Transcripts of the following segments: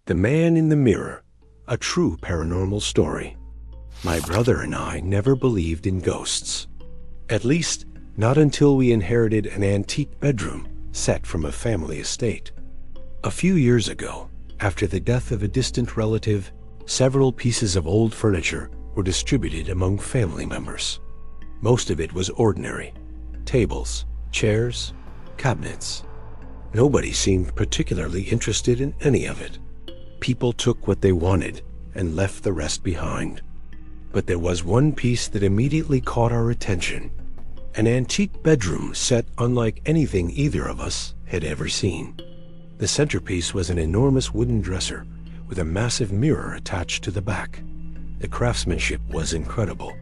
The Man in the Mirror, a true paranormal story. My brother and I never believed in ghosts. At least, not until we inherited an antique bedroom set from a family estate. A few years ago, after the death of a distant relative, several pieces of old furniture were distributed among family members. Most of it was ordinary: tables, chairs, cabinets. Nobody seemed particularly interested in any of it. People took what they wanted and left the rest behind. But there was one piece that immediately caught our attention. An antique bedroom set unlike anything either of us had ever seen. The centerpiece was an enormous wooden dresser with a massive mirror attached to the back. The craftsmanship was incredible.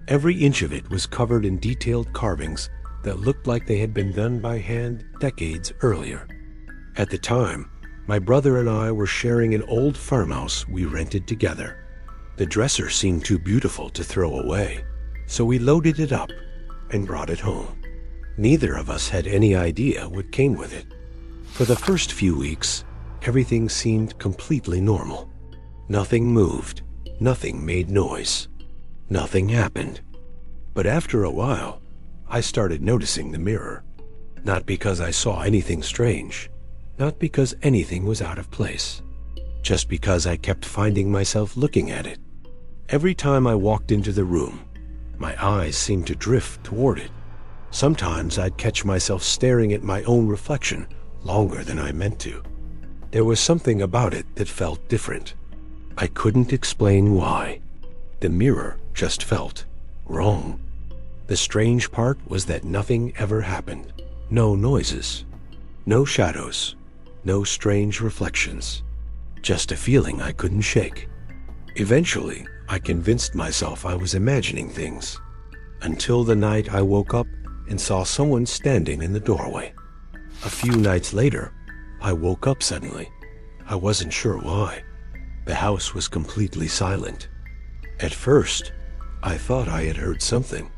Every inch of it was covered in detailed carvings that looked like they had been done by hand decades earlier. At the time, my brother and I were sharing an old farmhouse we rented together. The dresser seemed too beautiful to throw away, so we loaded it up and brought it home. Neither of us had any idea what came with it. For the first few weeks, everything seemed completely normal. Nothing moved, nothing made noise, nothing happened. But after a while, I started noticing the mirror. Not because I saw anything strange, not because anything was out of place, just because I kept finding myself looking at it. Every time I walked into the room, my eyes seemed to drift toward it. Sometimes I'd catch myself staring at my own reflection longer than I meant to. There was something about it that felt different. I couldn't explain why. The mirror just felt wrong. The strange part was that nothing ever happened. No noises, no shadows, no strange reflections. Just a feeling I couldn't shake. Eventually, I convinced myself I was imagining things, until the night I woke up and saw someone standing in the doorway. A few nights later, I woke up suddenly. I wasn't sure why. The house was completely silent. At first, I thought I had heard something.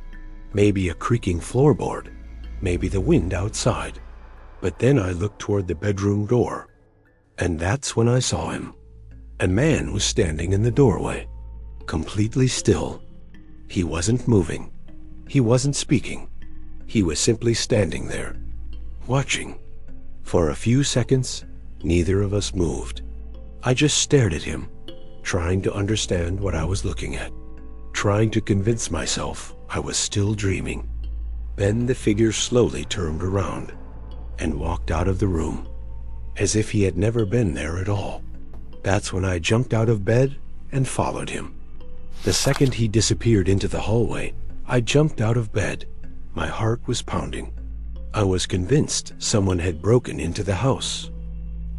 Maybe a creaking floorboard, maybe the wind outside. But then I looked toward the bedroom door, and that's when I saw him. A man was standing in the doorway, completely still. He wasn't moving. He wasn't speaking. He was simply standing there, watching. For a few seconds, neither of us moved. I just stared at him, trying to understand what I was looking at, trying to convince myself I was still dreaming. Then the figure slowly turned around and walked out of the room, as if he had never been there at all. That's when I jumped out of bed and followed him. The second he disappeared into the hallway, I jumped out of bed. My heart was pounding. I was convinced someone had broken into the house.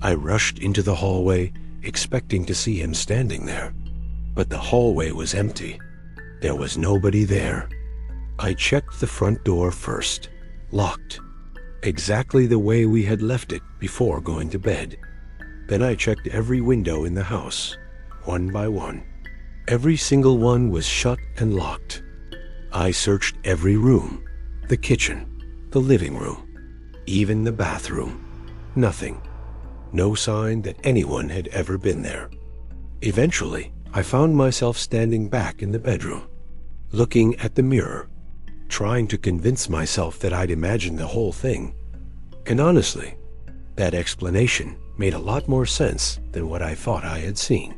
I rushed into the hallway, expecting to see him standing there. But the hallway was empty. There was nobody there. I checked the front door first, locked, exactly the way we had left it before going to bed. Then I checked every window in the house, one by one. Every single one was shut and locked. I searched every room, the kitchen, the living room, even the bathroom. Nothing. No sign that anyone had ever been there. Eventually, I found myself standing back in the bedroom, looking at the mirror, trying to convince myself that I'd imagined the whole thing. And honestly, that explanation made a lot more sense than what I thought I had seen.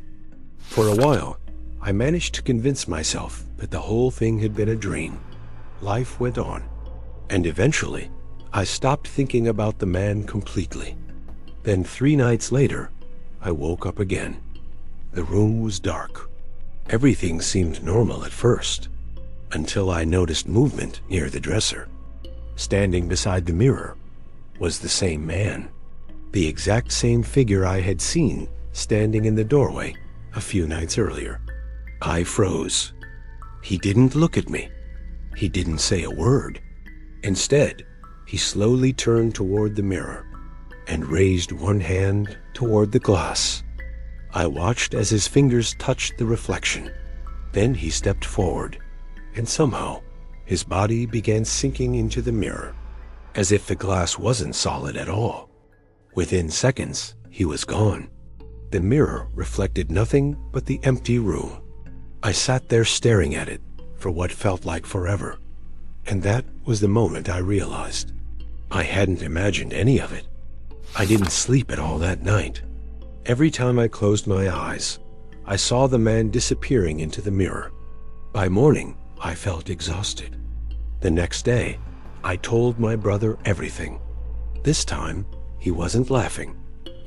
For a while, I managed to convince myself that the whole thing had been a dream. Life went on, and eventually, I stopped thinking about the man completely. Then 3 nights later, I woke up again. The room was dark. Everything seemed normal at first, until I noticed movement near the dresser. Standing beside the mirror was the same man, the exact same figure I had seen standing in the doorway a few nights earlier. I froze. He didn't look at me. He didn't say a word. Instead, he slowly turned toward the mirror and raised one hand toward the glass. I watched as his fingers touched the reflection. Then he stepped forward, and somehow his body began sinking into the mirror, as if the glass wasn't solid at all. Within seconds, he was gone. The mirror reflected nothing but the empty room. I sat there staring at it for what felt like forever, and that was the moment I realized I hadn't imagined any of it. I didn't sleep at all that night. Every time I closed my eyes, I saw the man disappearing into the mirror. By morning, I felt exhausted. The next day, I told my brother everything. This time, he wasn't laughing.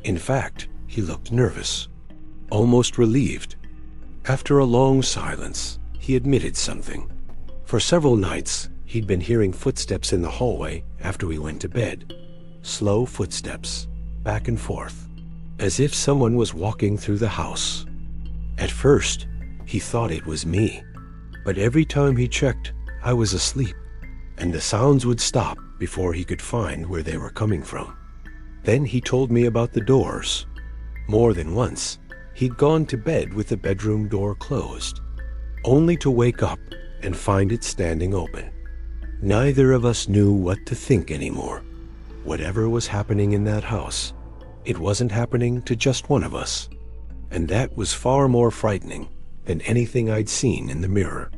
In fact, he looked nervous, almost relieved. After a long silence, he admitted something. For several nights, he'd been hearing footsteps in the hallway after we went to bed. Slow footsteps, back and forth, as if someone was walking through the house. At first, he thought it was me, but every time he checked, I was asleep, and the sounds would stop before he could find where they were coming from. Then he told me about the doors. More than once, he'd gone to bed with the bedroom door closed, only to wake up and find it standing open. Neither of us knew what to think anymore. Whatever was happening in that house, it wasn't happening to just one of us, and that was far more frightening than anything I'd seen in the mirror.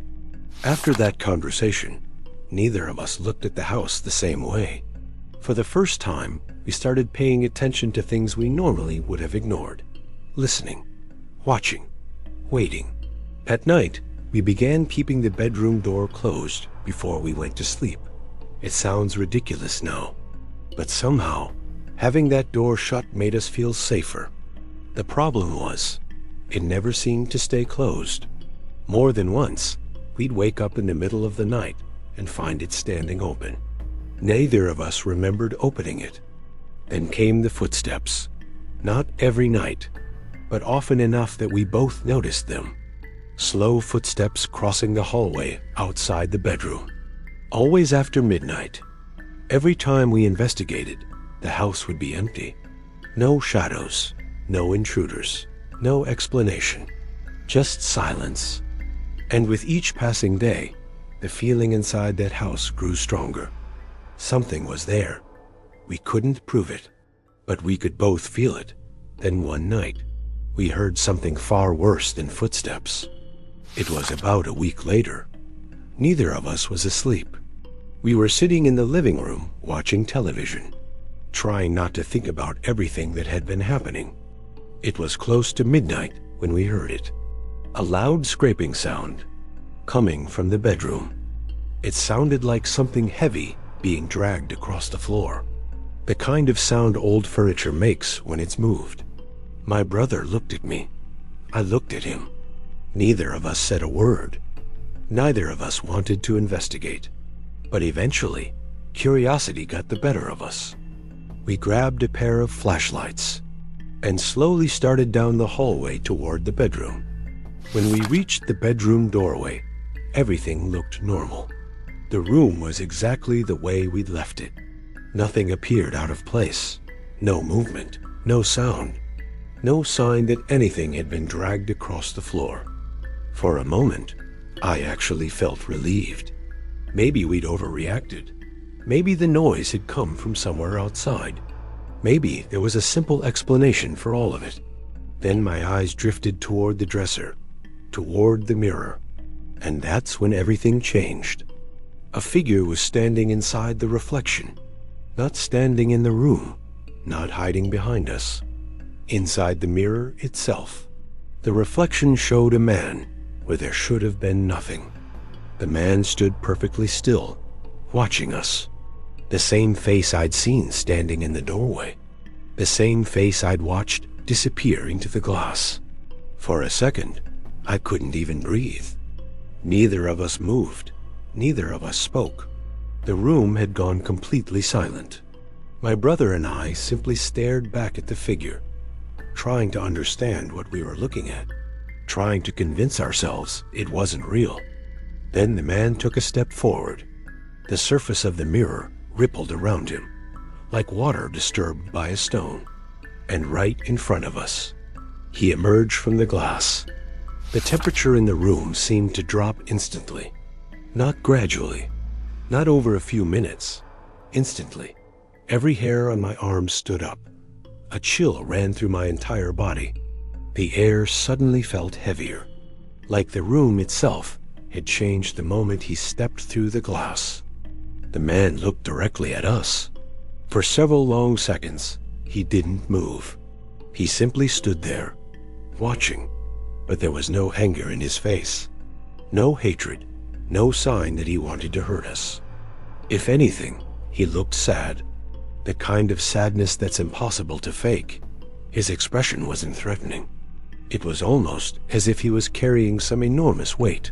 After that conversation, neither of us looked at the house the same way. For the first time, we started paying attention to things we normally would have ignored. Listening, watching, waiting. At night, we began keeping the bedroom door closed before we went to sleep. It sounds ridiculous now, but somehow, having that door shut made us feel safer. The problem was, it never seemed to stay closed. More than once, we'd wake up in the middle of the night and find it standing open. Neither of us remembered opening it. Then came the footsteps. Not every night, but often enough that we both noticed them. Slow footsteps crossing the hallway outside the bedroom. Always after midnight. Every time we investigated, the house would be empty. No shadows, no intruders, no explanation. Just silence. And with each passing day, the feeling inside that house grew stronger. Something was there. We couldn't prove it, but we could both feel it. Then one night, we heard something far worse than footsteps. It was about a week later. Neither of us was asleep. We were sitting in the living room watching television, trying not to think about everything that had been happening. It was close to midnight when we heard it. A loud scraping sound coming from the bedroom. It sounded like something heavy being dragged across the floor. The kind of sound old furniture makes when it's moved. My brother looked at me. I looked at him. Neither of us said a word. Neither of us wanted to investigate. But eventually, curiosity got the better of us. We grabbed a pair of flashlights and slowly started down the hallway toward the bedroom. When we reached the bedroom doorway, everything looked normal. The room was exactly the way we'd left it. Nothing appeared out of place. No movement, no sound, no sign that anything had been dragged across the floor. For a moment, I actually felt relieved. Maybe we'd overreacted. Maybe the noise had come from somewhere outside. Maybe there was a simple explanation for all of it. Then my eyes drifted toward the dresser, toward the mirror, and that's when everything changed. A figure was standing inside the reflection, not standing in the room, not hiding behind us. Inside the mirror itself, the reflection showed a man where there should have been nothing. The man stood perfectly still, watching us. The same face I'd seen standing in the doorway. The same face I'd watched disappear into the glass. For a second, I couldn't even breathe. Neither of us moved. Neither of us spoke. The room had gone completely silent. My brother and I simply stared back at the figure, trying to understand what we were looking at, trying to convince ourselves it wasn't real. Then the man took a step forward. The surface of the mirror rippled around him, like water disturbed by a stone. And right in front of us, he emerged from the glass. The temperature in the room seemed to drop instantly. Not gradually, not over a few minutes. Instantly, every hair on my arm stood up. A chill ran through my entire body. The air suddenly felt heavier, like the room itself had changed the moment he stepped through the glass. The man looked directly at us. For several long seconds, he didn't move. He simply stood there, watching, but there was no anger in his face, no hatred, no sign that he wanted to hurt us. If anything, he looked sad, the kind of sadness that's impossible to fake. His expression wasn't threatening. It was almost as if he was carrying some enormous weight,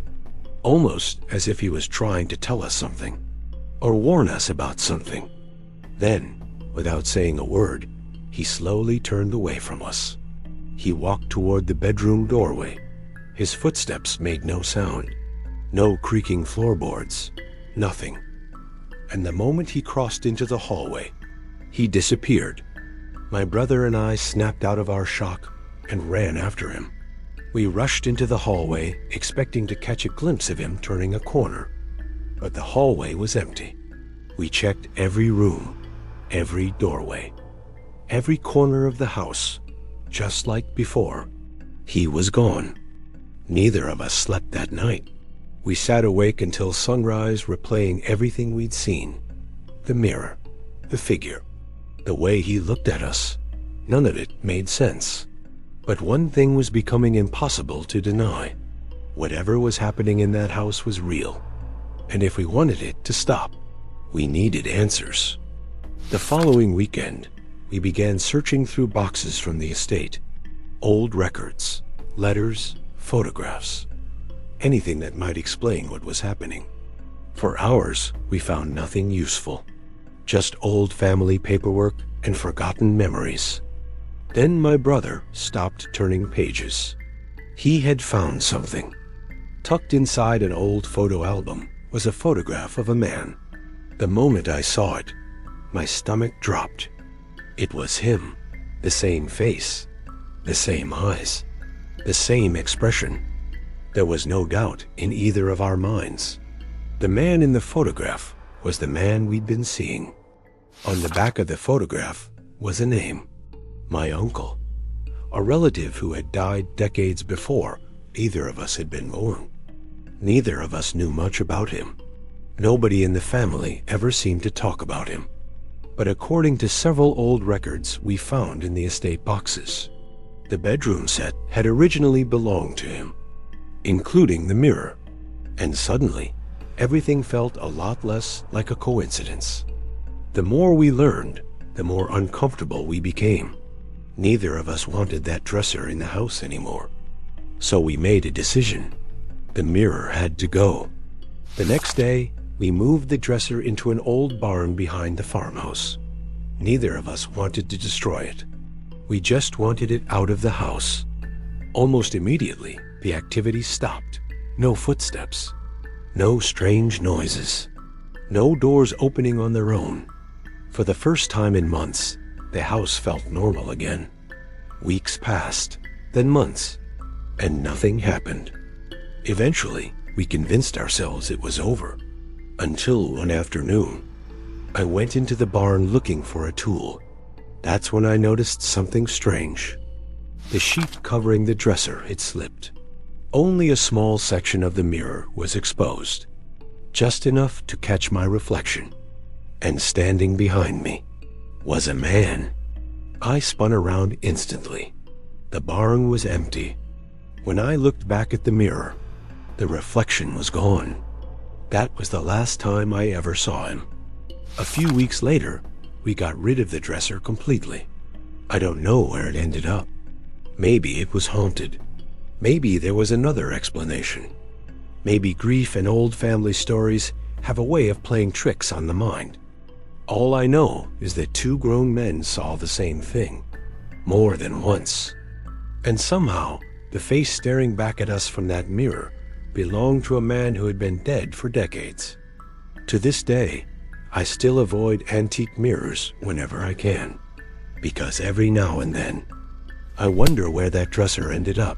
almost as if he was trying to tell us something, or warn us about something. Then, without saying a word, he slowly turned away from us. He walked toward the bedroom doorway. His footsteps made no sound, no creaking floorboards, nothing. And the moment he crossed into the hallway, he disappeared. My brother and I snapped out of our shock and ran after him. We rushed into the hallway, expecting to catch a glimpse of him turning a corner. But the hallway was empty. We checked every room, every doorway, every corner of the house, just like before. He was gone. Neither of us slept that night. We sat awake until sunrise, replaying everything we'd seen. The mirror, the figure, the way he looked at us. None of it made sense. But one thing was becoming impossible to deny. Whatever was happening in that house was real. And if we wanted it to stop, we needed answers. The following weekend, we began searching through boxes from the estate. Old records, letters, photographs, anything that might explain what was happening. For hours, we found nothing useful. Just old family paperwork and forgotten memories. Then my brother stopped turning pages. He had found something. Tucked inside an old photo album was a photograph of a man. The moment I saw it, my stomach dropped. It was him, the same face, the same eyes, the same expression. There was no doubt in either of our minds. The man in the photograph was the man we'd been seeing. On the back of the photograph was a name. My uncle, a relative who had died decades before either of us had been born. Neither of us knew much about him. Nobody in the family ever seemed to talk about him. But according to several old records we found in the estate boxes, the bedroom set had originally belonged to him, including the mirror. And suddenly, everything felt a lot less like a coincidence. The more we learned, the more uncomfortable we became. Neither of us wanted that dresser in the house anymore. So we made a decision. The mirror had to go. The next day, we moved the dresser into an old barn behind the farmhouse. Neither of us wanted to destroy it. We just wanted it out of the house. Almost immediately, the activity stopped. No footsteps. No strange noises. No doors opening on their own. For the first time in months, the house felt normal again. Weeks passed, then months, and nothing happened. Eventually, we convinced ourselves it was over. Until one afternoon, I went into the barn looking for a tool. That's when I noticed something strange. The sheet covering the dresser had slipped. Only a small section of the mirror was exposed, just enough to catch my reflection. And standing behind me was a man. I spun around instantly. The barn was empty. When I looked back at the mirror, the reflection was gone. That was the last time I ever saw him. A few weeks later, we got rid of the dresser completely. I don't know where it ended up. Maybe it was haunted. Maybe there was another explanation. Maybe grief and old family stories have a way of playing tricks on the mind. All I know is that two grown men saw the same thing, more than once. And somehow, the face staring back at us from that mirror belonged to a man who had been dead for decades. To this day, I still avoid antique mirrors whenever I can, because every now and then, I wonder where that dresser ended up,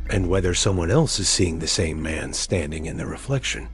and whether someone else is seeing the same man standing in the reflection.